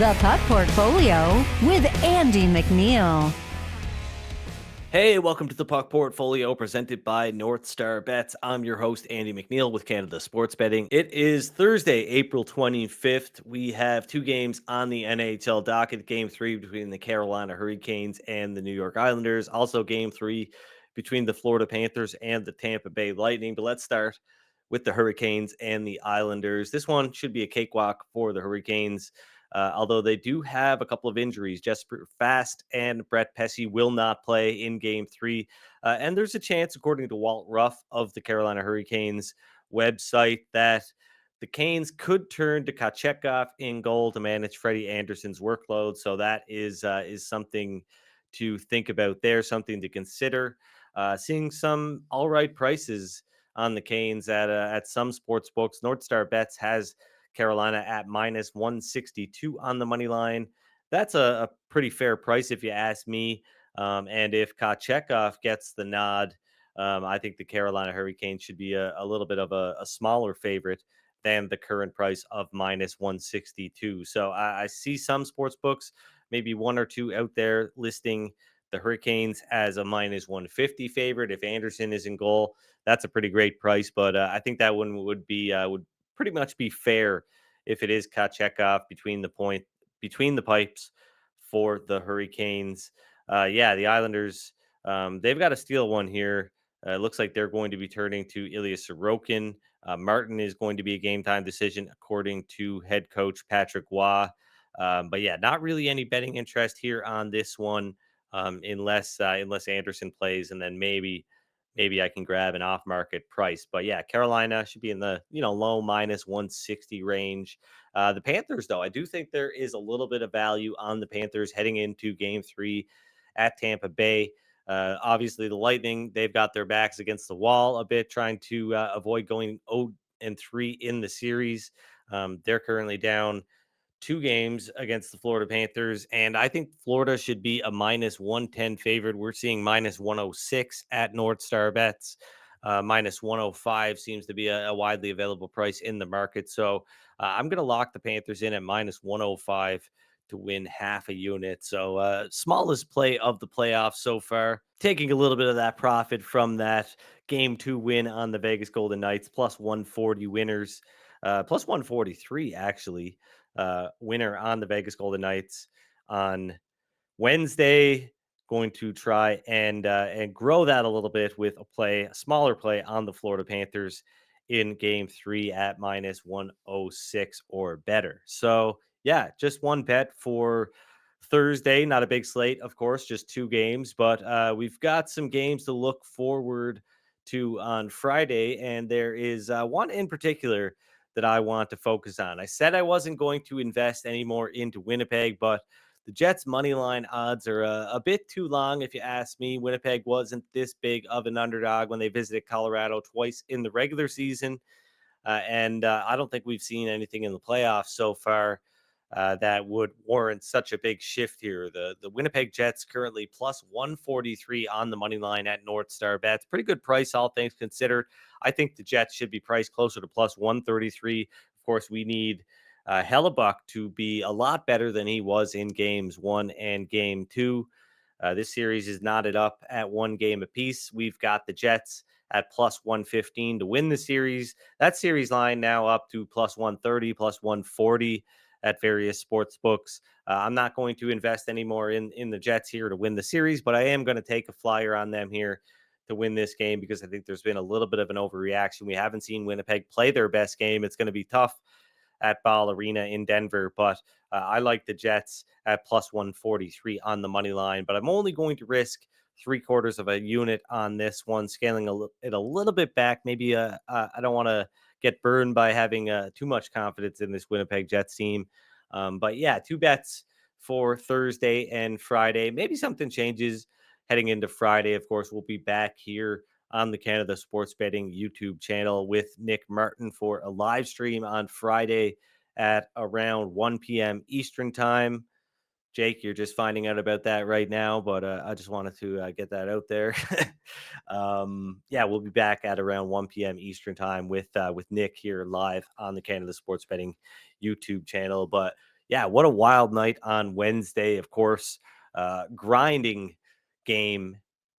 The Puck Portfolio with Andy MacNeil. Hey, welcome to the Puck Portfolio presented by NorthStar Bets. I'm your host, Andy MacNeil with Canada Sports Betting. It is Thursday, April 25th. We have two games on the NHL docket. Game 3 between the Carolina Hurricanes and the New York Islanders. Also, Game 3 between the Florida Panthers and the Tampa Bay Lightning. But let's start with the Hurricanes and the Islanders. This one should be a cakewalk for the Hurricanes. Although they do have a couple of injuries. Jesper Fast and Brett Pesce will not play in Game 3. And there's a chance, according to Walt Ruff of the Carolina Hurricanes website, that the Canes could turn to Kochetkov in goal to manage Freddie Anderson's workload. So that is something to think about there, something to consider. Seeing some all right prices on the Canes at some sports books. NorthStar Bets has Carolina at minus 162 on the money line. That's a pretty fair price if you ask me. And if Kochetkov gets the nod, I think the Carolina Hurricanes should be a little bit of a smaller favorite than the current price of minus 162. So I see some sports books, maybe one or two out there listing the Hurricanes as a minus 150 favorite. If Anderson is in goal, that's a pretty great price. But I think that one would pretty much be fair if it is Kochetkov between the pipes for the Hurricanes. The Islanders, they've got to steal one here. It looks like they're going to be turning to Ilya Sorokin. Martin is going to be a game time decision, according to head coach Patrick Waugh. But yeah, not really any betting interest here on this one, unless Anderson plays, and then maybe I can grab an off market price. But yeah, Carolina should be in the low minus 160 range. The Panthers, though, I do think there is a little bit of value on the Panthers heading into Game 3 at Tampa Bay. Obviously, the Lightning, they've got their backs against the wall a bit, trying to avoid going 0-3 in the series. They're currently down 2 games against the Florida Panthers, and I think Florida should be a minus 110 favorite. We're seeing minus 106 at NorthStar Bets. Minus 105 seems to be a widely available price in the market. So I'm going to lock the Panthers in at minus 105 to win half a unit. So smallest play of the playoffs so far. Taking a little bit of that profit from that Game 2 win on the Vegas Golden Knights, plus 140 winners, plus 143 actually. Winner on the Vegas Golden Knights on Wednesday. Going to try and grow that a little bit with a smaller play on the Florida Panthers in Game 3 at minus 106 or better. So yeah, just one bet for Thursday. Not a big slate, of course, just 2 games, but we've got some games to look forward to on Friday, and there is one in particular that I want to focus on. I said I wasn't going to invest anymore into Winnipeg, but the Jets' money line odds are a bit too long, if you ask me. Winnipeg wasn't this big of an underdog when they visited Colorado twice in the regular season. And I don't think we've seen anything in the playoffs so far that would warrant such a big shift here. The Winnipeg Jets currently plus 143 on the money line at NorthStar Bets. Pretty good price, all things considered. I think the Jets should be priced closer to plus 133. Of course, we need Hellebuck to be a lot better than he was in Games 1 and Game 2. This series is knotted up at 1 game apiece. We've got the Jets at plus 115 to win the series. That series line now up to plus 130, plus 140 at various sports books. I'm not going to invest anymore in the Jets here to win the series, but I am going to take a flyer on them here to win this game because I think there's been a little bit of an overreaction. We haven't seen Winnipeg play their best game. It's going to be tough at Ball Arena in Denver, but I like the Jets at plus 143 on the money line, but I'm only going to risk 3/4 of a unit on this one, scaling it a little bit back. Maybe I don't want to get burned by having too much confidence in this Winnipeg Jets team. But yeah, 2 bets for Thursday and Friday. Maybe something changes heading into Friday. Of course, we'll be back here on the Canada Sports Betting YouTube channel with Nick Martin for a live stream on Friday at around 1 p.m. Eastern time. Jake, you're just finding out about that right now, but I just wanted to get that out there. We'll be back at around 1 p.m. Eastern time with Nick here live on the Canada Sports Betting YouTube channel. But yeah, what a wild night on Wednesday. Of course, grinding game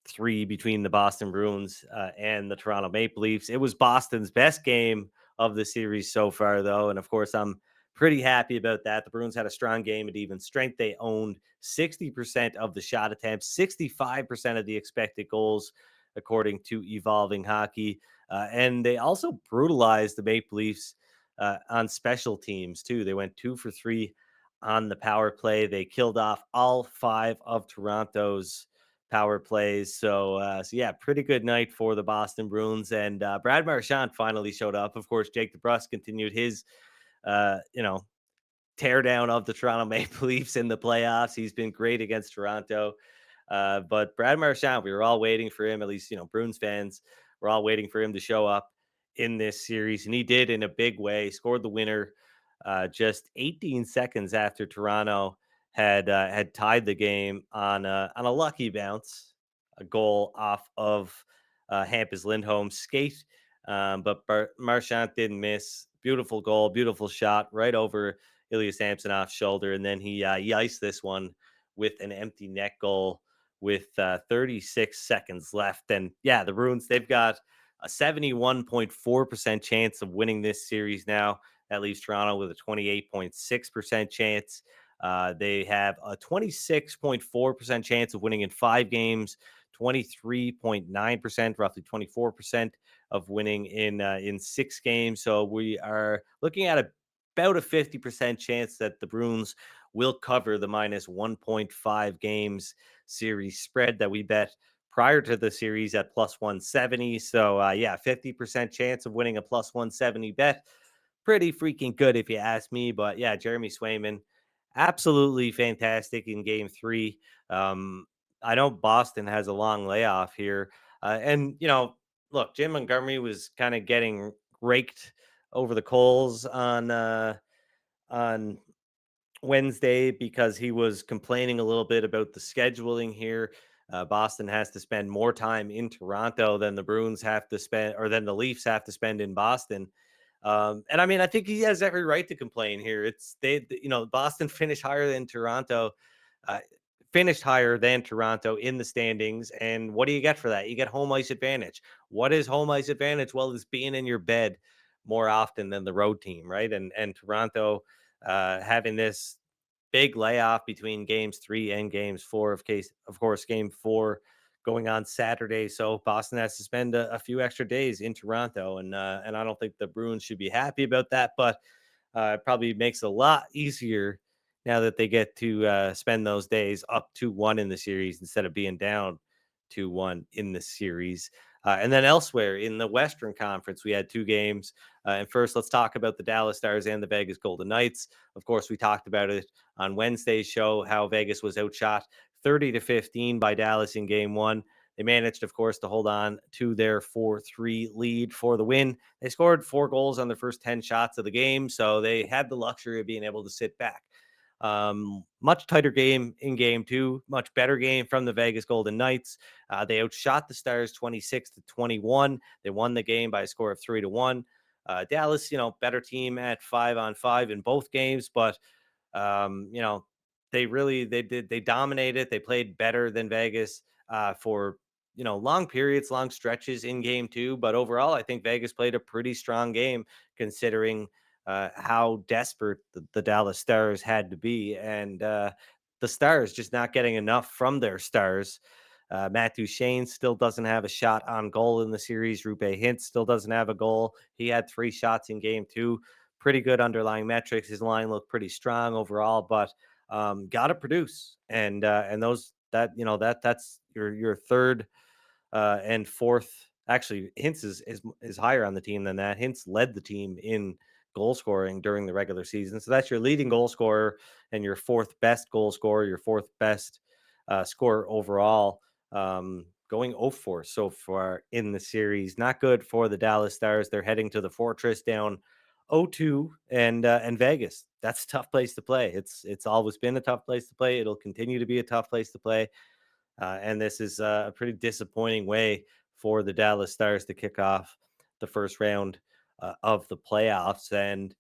three between the Boston Bruins and the Toronto Maple Leafs. It was Boston's best game of the series so far, though. And of course, I'm pretty happy about that. The Bruins had a strong game at even strength. They owned 60% of the shot attempts, 65% of the expected goals, according to Evolving Hockey. And they also brutalized the Maple Leafs on special teams, too. They went 2 for 3 on the power play. They killed off all 5 of Toronto's power plays. So yeah, pretty good night for the Boston Bruins. And Brad Marchand finally showed up. Of course, Jake DeBrusk continued his, you know, tear down of the Toronto Maple Leafs in the playoffs. He's been great against Toronto. But Brad Marchand, we were all waiting for him, at least, Bruins fans were all waiting for him to show up in this series. And he did in a big way, scored the winner just 18 seconds after Toronto had tied the game on a lucky bounce, a goal off of Hampus Lindholm's skate. But Marchand didn't miss. Beautiful goal, beautiful shot right over Ilya Samsonov's shoulder. And then he iced this one with an empty net goal with 36 seconds left. And yeah, the Bruins, they've got a 71.4% chance of winning this series now. That leaves Toronto with a 28.6% chance. They have a 26.4% chance of winning in 5 games, 23.9%, roughly 24% of winning in 6 games. So we are looking at about a 50% chance that the Bruins will cover the minus 1.5 games series spread that we bet prior to the series at plus 170. So yeah, 50% chance of winning a plus 170 bet. Pretty freaking good if you ask me. But yeah, Jeremy Swayman, absolutely fantastic in game three. Um, I know Boston has a long layoff here. And, look, Jim Montgomery was kind of getting raked over the coals on Wednesday because he was complaining a little bit about the scheduling here. Boston has to spend more time in Toronto than the Bruins have to spend, or than the Leafs have to spend in Boston. And I mean, I think he has every right to complain here. Boston finished higher than Toronto, uh, in the standings. And what do you get for that? You get home ice advantage. What is home ice advantage? Well, it's being in your bed more often than the road team, right? And Toronto having this big layoff between games 3 and games 4 of course, game 4 going on Saturday. So Boston has to spend a few extra days in Toronto, and I don't think the Bruins should be happy about that, but it probably makes it a lot easier now that they get to spend those days up 2-1 in the series instead of being down 2-1 in the series. And then elsewhere in the Western Conference, we had 2 games. And first, let's talk about the Dallas Stars and the Vegas Golden Knights. Of course, we talked about it on Wednesday's show, how Vegas was outshot 30-15 by Dallas in game 1. They managed, of course, to hold on to their 4-3 lead for the win. They scored 4 goals on their first 10 shots of the game, so they had the luxury of being able to sit back. Much tighter game in game 2, much better game from the Vegas Golden Knights. They outshot the Stars 26-21. They won the game by a score of 3-1. Dallas, better team at 5-on-5 in both games, but um, you know, they dominated. They played better than Vegas for long periods, long stretches in game 2. But overall, I think Vegas played a pretty strong game considering how desperate the Dallas Stars had to be, and the Stars just not getting enough from their stars. Matt Duchene still doesn't have a shot on goal in the series. Rupe Hintz still doesn't have a goal. He had 3 shots in game 2. Pretty good underlying metrics. His line looked pretty strong overall, but got to produce. And those that's your third and fourth. Actually, Hintz is higher on the team than that. Hintz led the team in goal scoring during the regular season. So that's your leading goal scorer and your fourth best goal scorer, your fourth best scorer overall. Going 0-4 so far in the series. Not good for the Dallas Stars. They're heading to the Fortress down 0-2, and Vegas. That's a tough place to play. It's always been a tough place to play. It'll continue to be a tough place to play. And this is a pretty disappointing way for the Dallas Stars to kick off the first round of the playoffs. And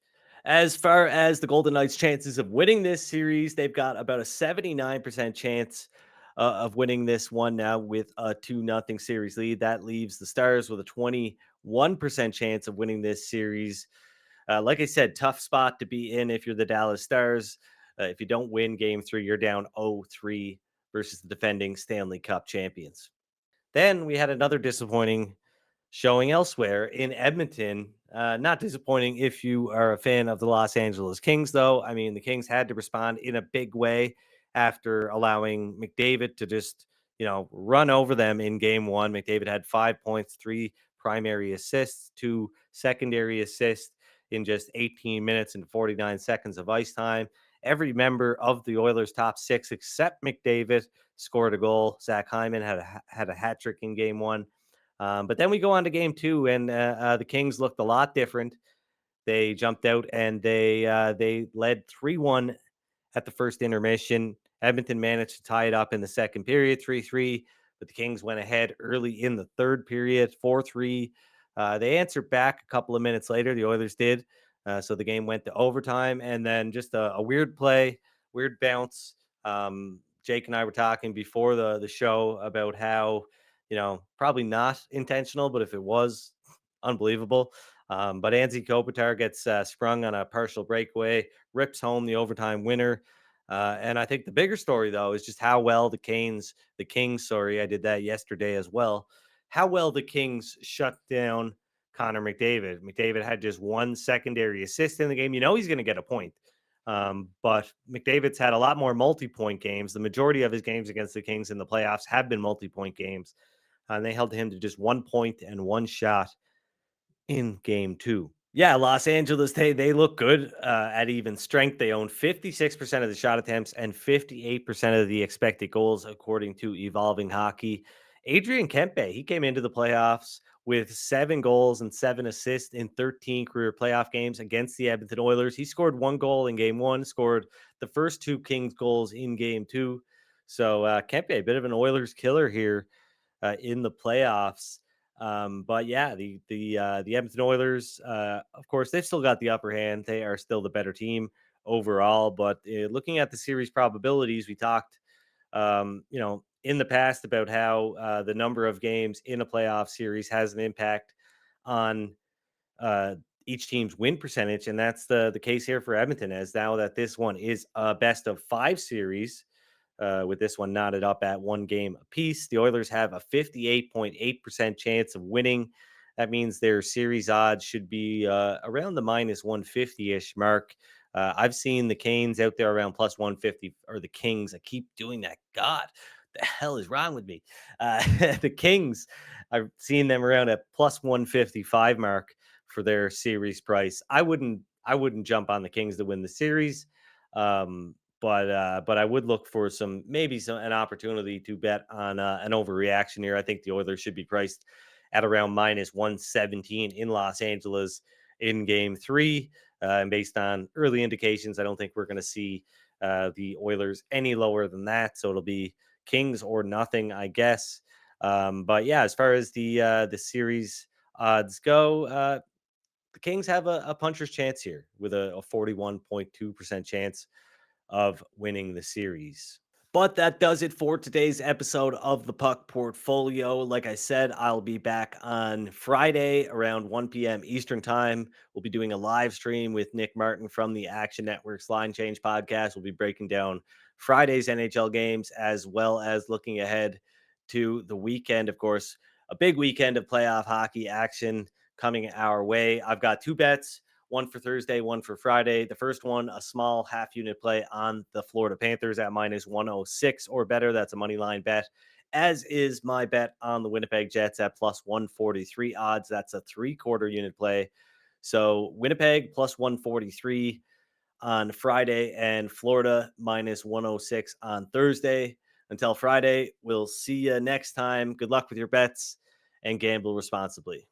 As far as the Golden Knights' chances of winning this series, they've got about a 79% chance of winning this one now with a 2-0 series lead. That leaves the Stars with a 21% chance of winning this series. Like I said, tough spot to be in if you're the Dallas Stars. If you don't win game three, you're down 0-3 versus the defending Stanley Cup champions. Then we had another disappointing showing elsewhere in Edmonton. Not disappointing if you are a fan of the Los Angeles Kings, though. I mean, the Kings had to respond in a big way after allowing McDavid to just, run over them in game one. McDavid had 5 points, three primary assists, two secondary assists in just 18 minutes and 49 seconds of ice time. Every member of the Oilers' top six, except McDavid, scored a goal. Zach Hyman had a hat trick in game one. But then we go on to game two, and the Kings looked a lot different. They jumped out and they led 3-1 at the first intermission. Edmonton managed to tie it up in the second period, 3-3, but the Kings went ahead early in the third period, 4-3. They answered back a couple of minutes later. The Oilers did. So the game went to overtime, and then just a weird play, weird bounce. Jake and I were talking before the show about how, probably not intentional, but if it was, unbelievable. But Anze Kopitar gets sprung on a partial breakaway, rips home the overtime winner. And I think the bigger story, though, is just how well the Kings, I did that yesterday as well, how well the Kings shut down Connor McDavid. McDavid had just one secondary assist in the game. He's going to get a point. But McDavid's had a lot more multi-point games. The majority of his games against the Kings in the playoffs have been multi-point games. And they held him to just 1 point and one shot in game two. Yeah, Los Angeles, they look good at even strength. They own 56% of the shot attempts and 58% of the expected goals, according to Evolving Hockey. Adrian Kempe, he came into the playoffs with 7 goals and 7 assists in 13 career playoff games against the Edmonton Oilers. He scored 1 goal in game one, scored the first 2 Kings goals in game two. So Kempe, a bit of an Oilers killer here in the playoffs. But yeah, the Edmonton Oilers, of course, they've still got the upper hand. They are still the better team overall. But looking at the series probabilities, we talked, in the past about how the number of games in a playoff series has an impact on each team's win percentage, and that's the case here for Edmonton. As now that this one is a best of 5 series. With this one knotted up at 1 game apiece. The Oilers have a 58.8% chance of winning. That means their series odds should be around the minus 150-ish mark. I've seen the Canes out there around plus 150, or the Kings. I keep doing that. God, the hell is wrong with me? The Kings, I've seen them around a plus 155 mark for their series price. I wouldn't jump on the Kings to win the series. But I would look for an opportunity to bet on an overreaction here. I think the Oilers should be priced at around minus 117 in Los Angeles in game three. And based on early indications, I don't think we're going to see the Oilers any lower than that. So it'll be Kings or nothing, I guess. But yeah, as far as the series odds go, the Kings have a puncher's chance here with a 41.2% chance of winning the series. But that does it for today's episode of the Puck Portfolio. Like I said, I'll be back on Friday around 1 p.m. Eastern Time. We'll be doing a live stream with Nick Martin from the Action Network's Line Change podcast. We'll be breaking down Friday's NHL games as well as looking ahead to the weekend. Of course, a big weekend of playoff hockey action coming our way. I've got 2 bets. One for Thursday, one for Friday. The first one, a small half unit play on the Florida Panthers at minus 106 or better. That's a money line bet, as is my bet on the Winnipeg Jets at plus 143 odds. That's a 3/4 unit play. So Winnipeg plus 143 on Friday and Florida minus 106 on Thursday. Until Friday, we'll see you next time. Good luck with your bets and gamble responsibly.